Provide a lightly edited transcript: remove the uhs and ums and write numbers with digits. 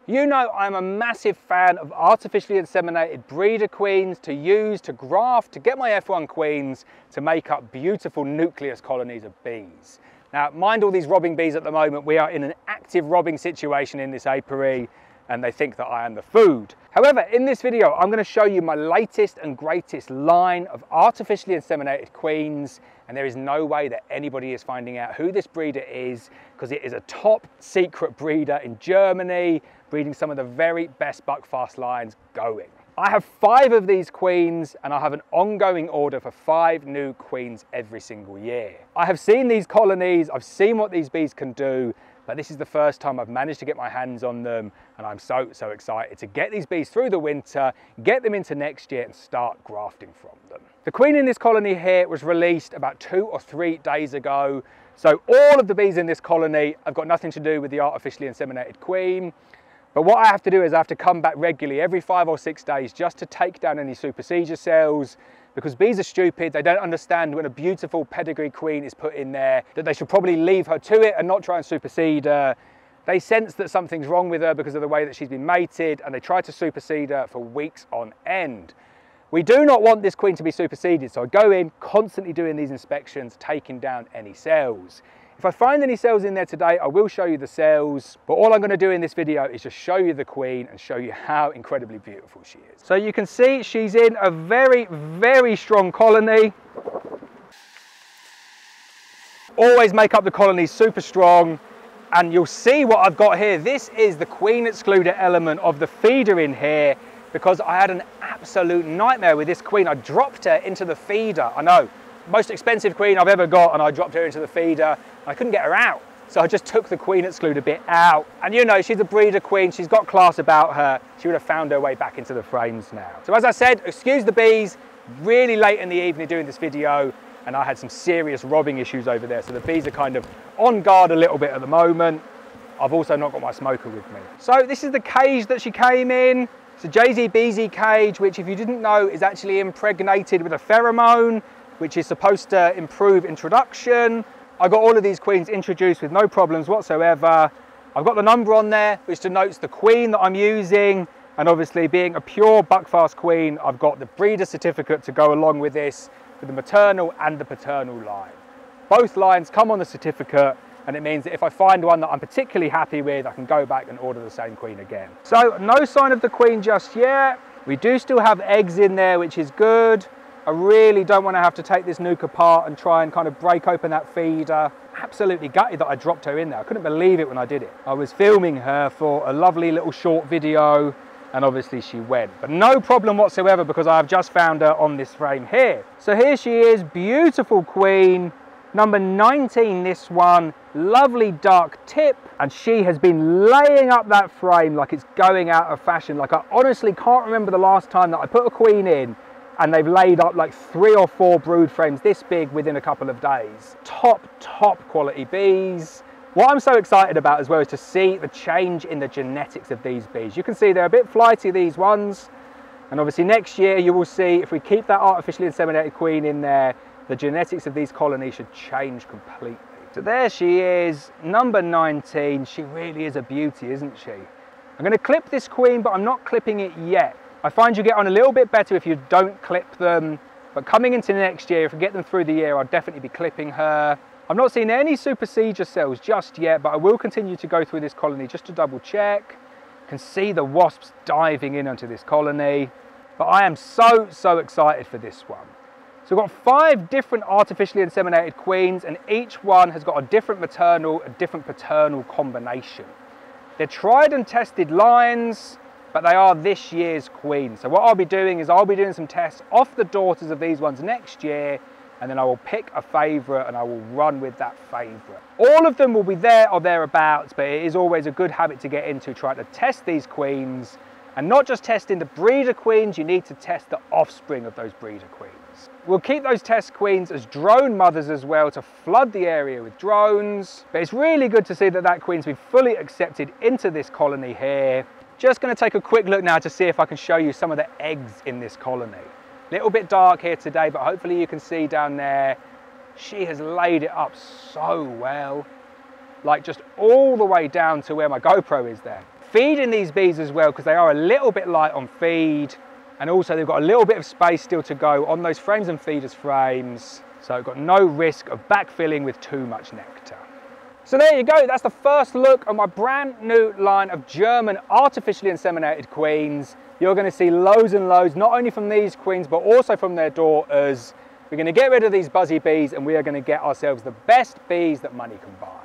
You know I'm a massive fan of artificially inseminated breeder queens to use, to graft, to get my F1 queens to make up beautiful nucleus colonies of bees. Now, mind all these robbing bees at the moment, we are in an active robbing situation in this apiary and they think that I am the food. However, in this video, I'm going to show you my latest and greatest line of artificially inseminated queens, and there is no way that anybody is finding out who this breeder is because it is a top secret breeder in Germany, breeding some of the very best buckfast lines going. I have 5 of these queens and I have an ongoing order for 5 new queens every single year. I have seen these colonies, I've seen what these bees can do, but this is the first time I've managed to get my hands on them, and I'm so excited to get these bees through the winter, get them into next year and start grafting from them. The queen in this colony here was released about 2 or 3 days ago, so all of the bees in this colony have got nothing to do with the artificially inseminated queen. But what I have to do is I have to come back regularly every 5 or 6 days just to take down any supersedure cells, because bees are stupid. They don't understand when a beautiful pedigree queen is put in there that they should probably leave her to it and not try and supersede her. They sense that something's wrong with her because of the way that she's been mated, and they try to supersede her for weeks on end. We do not want this queen to be superseded, so I go in constantly doing these inspections, taking down any cells. If I find any cells in there today, I will show you the cells, but all I'm going to do in this video is just show you the queen and show you how incredibly beautiful she is. So you can see she's in a very strong colony. Always make up the colony super strong, and you'll see what I've got here. This is the queen excluder element of the feeder in here, because I had an absolute nightmare with this queen. I dropped her into the feeder. I know, most expensive queen I've ever got, and I dropped her into the feeder. I couldn't get her out, so I just took the queen excluder bit out. And you know, she's a breeder queen, she's got class about her. She would have found her way back into the frames now. So as I said, excuse the bees, really late in the evening doing this video, and I had some serious robbing issues over there, so the bees are kind of on guard a little bit at the moment. I've also not got my smoker with me. So this is the cage that she came in. It's a JZBZ cage, which if you didn't know is actually impregnated with a pheromone, which is supposed to improve introduction. I got all of these queens introduced with no problems whatsoever. I've got the number on there, which denotes the queen that I'm using. And obviously being a pure buckfast queen, I've got the breeder certificate to go along with this for the maternal and the paternal line. Both lines come on the certificate, and it means that if I find one that I'm particularly happy with, I can go back and order the same queen again. So no sign of the queen just yet. We do still have eggs in there, which is good. I really don't want to have to take this nuke apart and try and kind of break open that feeder. Absolutely gutted that I dropped her in there. I couldn't believe it when I did it. I was filming her for a lovely little short video, and obviously she went. But no problem whatsoever, because I've just found her on this frame here. So here she is, beautiful queen, number 19 this one, lovely dark tip, and she has been laying up that frame like it's going out of fashion. Like, I honestly can't remember the last time that I put a queen in and they've laid up like 3 or 4 brood frames this big within a couple of days. Top quality bees. What I'm so excited about as well is to see the change in the genetics of these bees. You can see they're a bit flighty, these ones, and obviously next year you will see, if we keep that artificially inseminated queen in there, the genetics of these colonies should change completely. So there she is, number 19. She really is a beauty, isn't she? I'm going to clip this queen, but I'm not clipping it yet. I find you get on a little bit better if you don't clip them, but coming into next year, if we get them through the year, I'll definitely be clipping her. I've not seen any supersedure cells just yet, but I will continue to go through this colony just to double check. You can see the wasps diving in onto this colony, but I am so excited for this one. So we've got 5 different artificially inseminated queens, and each one has got a different maternal, a different paternal combination. They're tried and tested lines, but they are this year's queen. So what I'll be doing is I'll be doing some tests off the daughters of these ones next year, and then I will pick a favourite and I will run with that favourite. All of them will be there or thereabouts, but it is always a good habit to get into, trying to test these queens, and not just testing the breeder queens, you need to test the offspring of those breeder queens. We'll keep those test queens as drone mothers as well to flood the area with drones, but it's really good to see that that queen's been fully accepted into this colony here. Just going to take a quick look now to see if I can show you some of the eggs in this colony. A little bit dark here today, but hopefully you can see down there, she has laid it up so well. Like just all the way down to where my GoPro is there. feeding these bees as well, because they are a little bit light on feed, and also they've got a little bit of space still to go on those frames and feeders frames, so I've got no risk of backfilling with too much nectar. So there you go, that's the first look at my brand new line of German artificially inseminated queens. You're going to see loads and loads, not only from these queens, but also from their daughters. We're going to get rid of these buzzy bees, and we are going to get ourselves the best bees that money can buy.